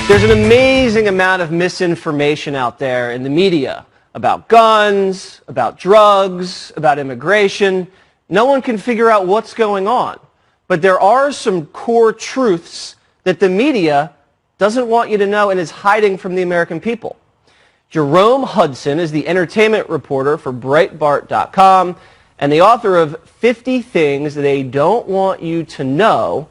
There's an amazing amount of misinformation out there in the media about guns, about drugs, about immigration. No one can figure out what's going on. But there are some core truths that the media doesn't want you to know and is hiding from the American people. Jerome Hudson is the entertainment reporter for Breitbart.com and the author of 50 Things They Don't Want You to Know,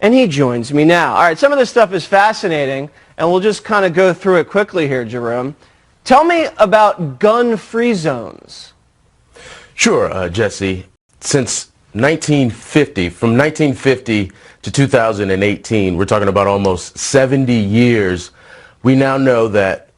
and he joins me now. All right, some of this stuff is fascinating, and we'll just kind of go through it quickly here, Jerome. Tell me about gun-free zones. Sure, Jesse. Since 1950, from 1950 to 2018, we're talking about almost 70 years, we now know that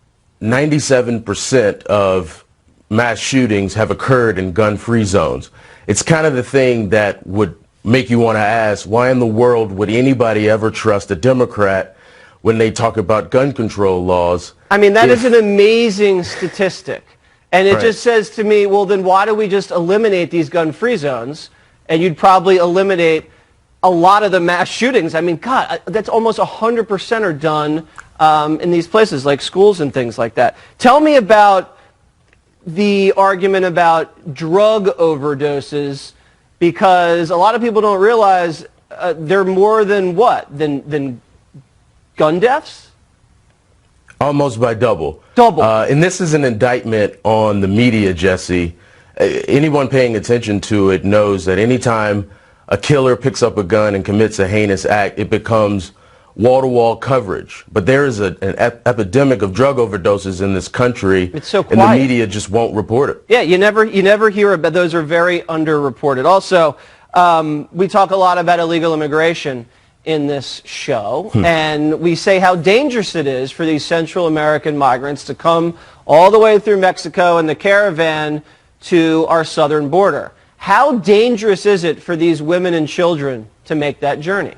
97% of mass shootings have occurred in gun-free zones. It's kind of the thing that would make you want to ask, why in the world would anybody ever trust a Democrat when they talk about gun control laws? I mean, that is an amazing statistic. And it just says to me, well, then why do we just eliminate these gun-free zones? And you'd probably eliminate a lot of the mass shootings. I mean, God, that's almost 100% are done in these places like schools and things like that. Tell me about the argument about drug overdoses, because a lot of people don't realize they're more than what? Than gun deaths? Almost by double. Double. And this is an indictment on the media, Jesse. Anyone paying attention to it knows that anytime a killer picks up a gun and commits a heinous act, it becomes wall-to-wall coverage. But there is an epidemic of drug overdoses in this country. It's so quiet. And the media just won't report it. Yeah, you never hear about those. Are very underreported. Also, we talk a lot about illegal immigration in this show, and we say how dangerous it is for these Central American migrants to come all the way through Mexico in the caravan to our southern border. How dangerous is it for these women and children to make that journey?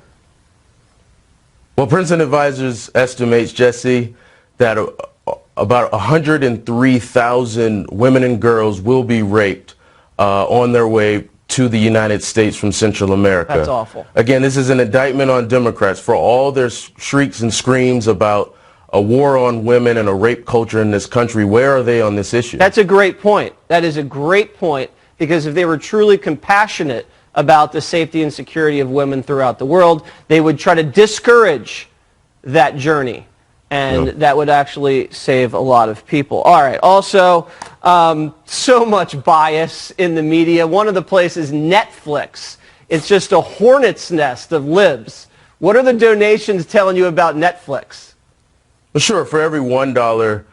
Well, Princeton Advisors estimates, Jesse, that about 103,000 women and girls will be raped on their way to the United States from Central America. That's awful. Again, this is an indictment on Democrats for all their shrieks and screams about a war on women and a rape culture in this country. Where are they on this issue? That's a great point. That is a great point, because if they were truly compassionate about the safety and security of women throughout the world, they would try to discourage that journey, and that would actually save a lot of people. All right. Also, so much bias in the media. One of the places, Netflix. It's just a hornet's nest of libs. What are the donations telling you about Netflix? Well, sure. For every $1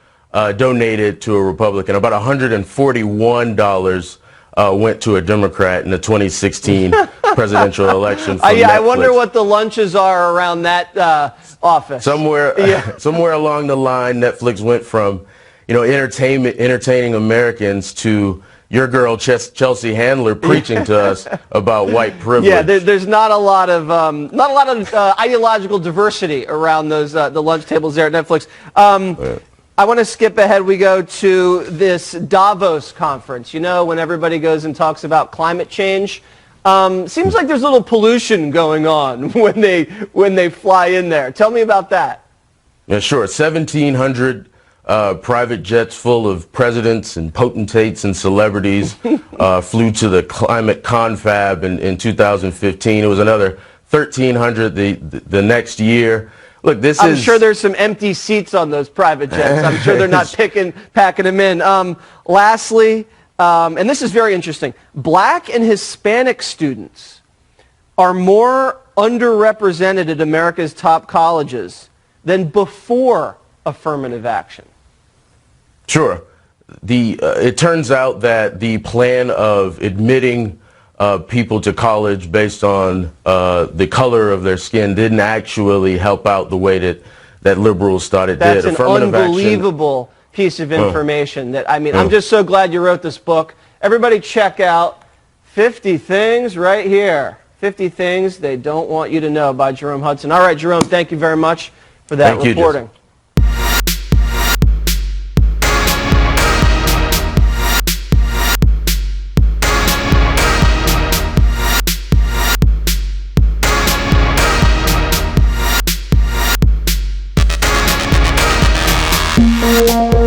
donated to a Republican, about $141 went to a Democrat in the 2016 presidential election. I wonder what the lunches are around that office. Somewhere along the line, Netflix went from, entertaining Americans to your girl Chelsea Handler preaching to us about white privilege. Yeah, there's not a lot of ideological diversity around those the lunch tables there at Netflix. I want to skip ahead. We go to this Davos conference. You know, when everybody goes and talks about climate change, seems like there's a little pollution going on when they fly in there. Tell me about that. Yeah, sure. 1,700 private jets full of presidents and potentates and celebrities flew to the climate confab in 2015. It was another 1,300 the next year. Look, I'm sure there's some empty seats on those private jets. I'm sure they're not packing them in. Lastly, and this is very interesting, Black and Hispanic students are more underrepresented at America's top colleges than before affirmative action. Sure. It turns out that the plan of admitting people to college based on the color of their skin didn't actually help out the way that liberals thought it did. That's an unbelievable piece of information. I'm just so glad you wrote this book. Everybody check out 50 Things right here. 50 Things They Don't Want You to Know by Jerome Hudson. All right, Jerome, thank you very much for that reporting. you.